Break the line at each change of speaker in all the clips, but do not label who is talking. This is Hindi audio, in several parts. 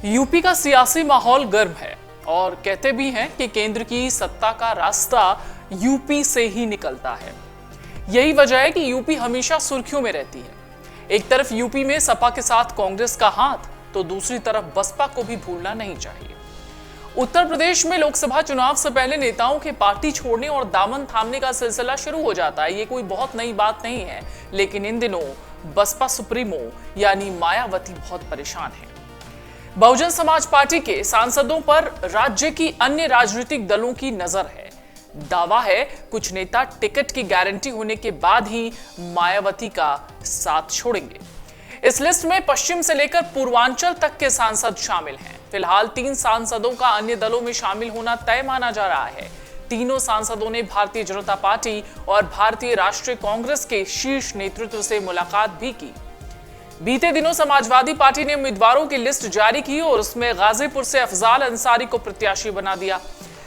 यूपी का सियासी माहौल गर्म है और कहते भी हैं कि केंद्र की सत्ता का रास्ता यूपी से ही निकलता है। यही वजह है कि यूपी हमेशा सुर्खियों में रहती है। एक तरफ यूपी में सपा के साथ कांग्रेस का हाथ, तो दूसरी तरफ बसपा को भी भूलना नहीं चाहिए। उत्तर प्रदेश में लोकसभा चुनाव से पहले नेताओं के पार्टी छोड़ने और दामन थामने का सिलसिला शुरू हो जाता है। ये कोई बहुत नई बात नहीं है, लेकिन इन दिनों बसपा सुप्रीमो यानी मायावती बहुत परेशान है। बहुजन समाज पार्टी के सांसदों पर राज्य की अन्य राजनीतिक दलों की नजर है। दावा है कुछ नेता टिकट की गारंटी होने के बाद ही मायावती का साथ छोड़ेंगे। इस लिस्ट में पश्चिम से लेकर पूर्वांचल तक के सांसद शामिल हैं। फिलहाल 3 सांसदों का अन्य दलों में शामिल होना तय माना जा रहा है। तीनों सांसदों ने भारतीय जनता पार्टी और भारतीय राष्ट्रीय कांग्रेस के शीर्ष नेतृत्व से मुलाकात भी की। बीते दिनों समाजवादी पार्टी ने उम्मीदवारों की लिस्ट जारी की और उसमें गाजीपुर से अफजाल अंसारी को प्रत्याशी बना दिया।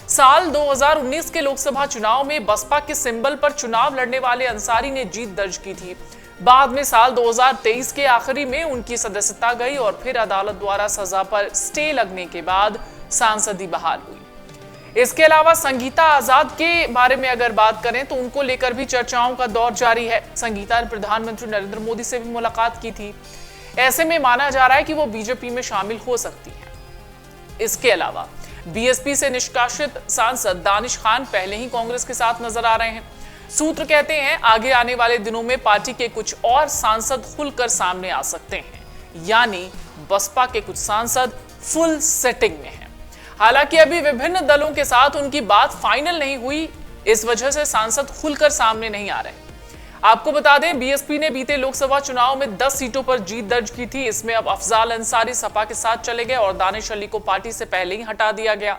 साल 2019 के लोकसभा चुनाव में बसपा के सिंबल पर चुनाव लड़ने वाले अंसारी ने जीत दर्ज की थी। बाद में साल 2023 के आखिरी में उनकी सदस्यता गई और फिर अदालत द्वारा सजा पर स्टे लगने के बाद सांसदी बहाल हुई। इसके अलावा संगीता आजाद के बारे में अगर बात करें तो उनको लेकर भी चर्चाओं का दौर जारी है। संगीता ने प्रधानमंत्री नरेंद्र मोदी से भी मुलाकात की थी। ऐसे में माना जा रहा है कि वो बीजेपी में शामिल हो सकती हैं। इसके अलावा बीएसपी से निष्कासित सांसद दानिश खान पहले ही कांग्रेस के साथ नजर आ रहे हैं। सूत्र कहते हैं आगे आने वाले दिनों में पार्टी के कुछ और सांसद खुलकर सामने आ सकते हैं, यानी बसपा के कुछ सांसद फुल सेटिंग में हैं। हालांकि अभी विभिन्न दलों के साथ उनकी बात फाइनल नहीं हुई, इस वजह से सांसद खुलकर सामने नहीं आ रहे। आपको बता दें बीएसपी ने बीते लोकसभा चुनाव में 10 सीटों पर जीत दर्ज की थी। इसमें अब अफजाल अंसारी सपा के साथ चले गए और दानिश अली को पार्टी से पहले ही हटा दिया गया।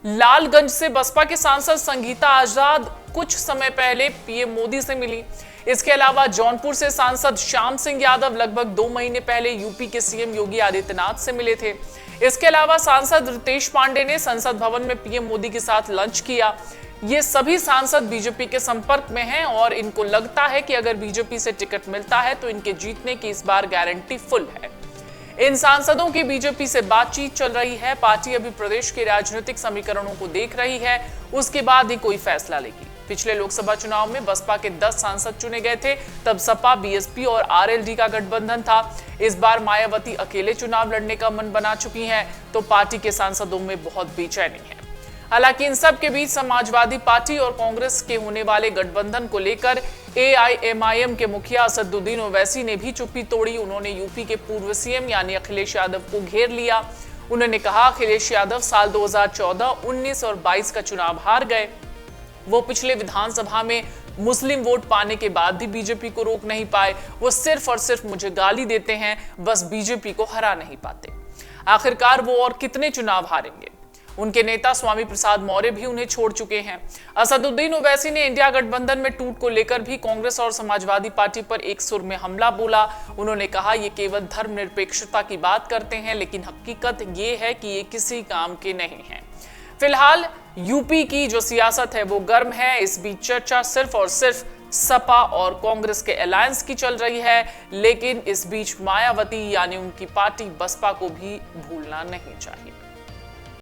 लालगंज से बसपा के सांसद संगीता आजाद कुछ समय पहले पीएम मोदी से मिली। इसके अलावा जौनपुर से सांसद श्याम सिंह यादव लगभग 2 महीने पहले यूपी के सीएम योगी आदित्यनाथ से मिले थे। इसके अलावा सांसद रितेश पांडे ने संसद भवन में पीएम मोदी के साथ लंच किया। ये सभी सांसद बीजेपी के संपर्क में हैं और इनको लगता है कि अगर बीजेपी से टिकट मिलता है तो इनके जीतने की इस बार गारंटी फुल है। इन सांसदों की बीजेपी से बातचीत चल रही है। पार्टी अभी प्रदेश के राजनीतिक समीकरणों को देख रही है, उसके बाद ही कोई फैसला लेगी। पिछले लोकसभा चुनाव में बसपा के 10 सांसद चुने गए थे, तब सपा, बीएसपी और आरएलडी का गठबंधन था। इस बार मायावती अकेले चुनाव लड़ने का मन बना चुकी हैं, तो पार्टी के सांसदों में बहुत बेचैनी है। हालांकि इन सब के बीच समाजवादी पार्टी और कांग्रेस के होने वाले गठबंधन को लेकर एआईएमआईएम के मुखिया असदुद्दीन ओवैसी ने भी चुप्पी तोड़ी। उन्होंने यूपी के पूर्व सीएम यानी अखिलेश यादव को घेर लिया। उन्होंने कहा अखिलेश यादव साल 2014, 19 और 22 का चुनाव हार गए। वो पिछले विधानसभा में मुस्लिम वोट पाने के बाद भी बीजेपी को रोक नहीं पाए। वो सिर्फ और सिर्फ मुझे गाली देते हैं, बस बीजेपी को हरा नहीं पाते। आखिरकार वो और कितने चुनाव हारेंगे। उनके नेता स्वामी प्रसाद मौर्य भी उन्हें छोड़ चुके हैं। असदुद्दीन ओवैसी ने इंडिया गठबंधन में टूट को लेकर भी कांग्रेस और समाजवादी पार्टी पर एक सुर में हमला बोला। उन्होंने कहा ये केवल धर्मनिरपेक्षता की बात करते हैं, लेकिन हकीकत ये है कि ये किसी काम के नहीं हैं। फिलहाल यूपी की जो सियासत है वो गर्म है। इस बीच चर्चा सिर्फ और सिर्फ सपा और कांग्रेस के अलायंस की चल रही है, लेकिन इस बीच मायावती यानी उनकी पार्टी बसपा को भी भूलना नहीं चाहिए।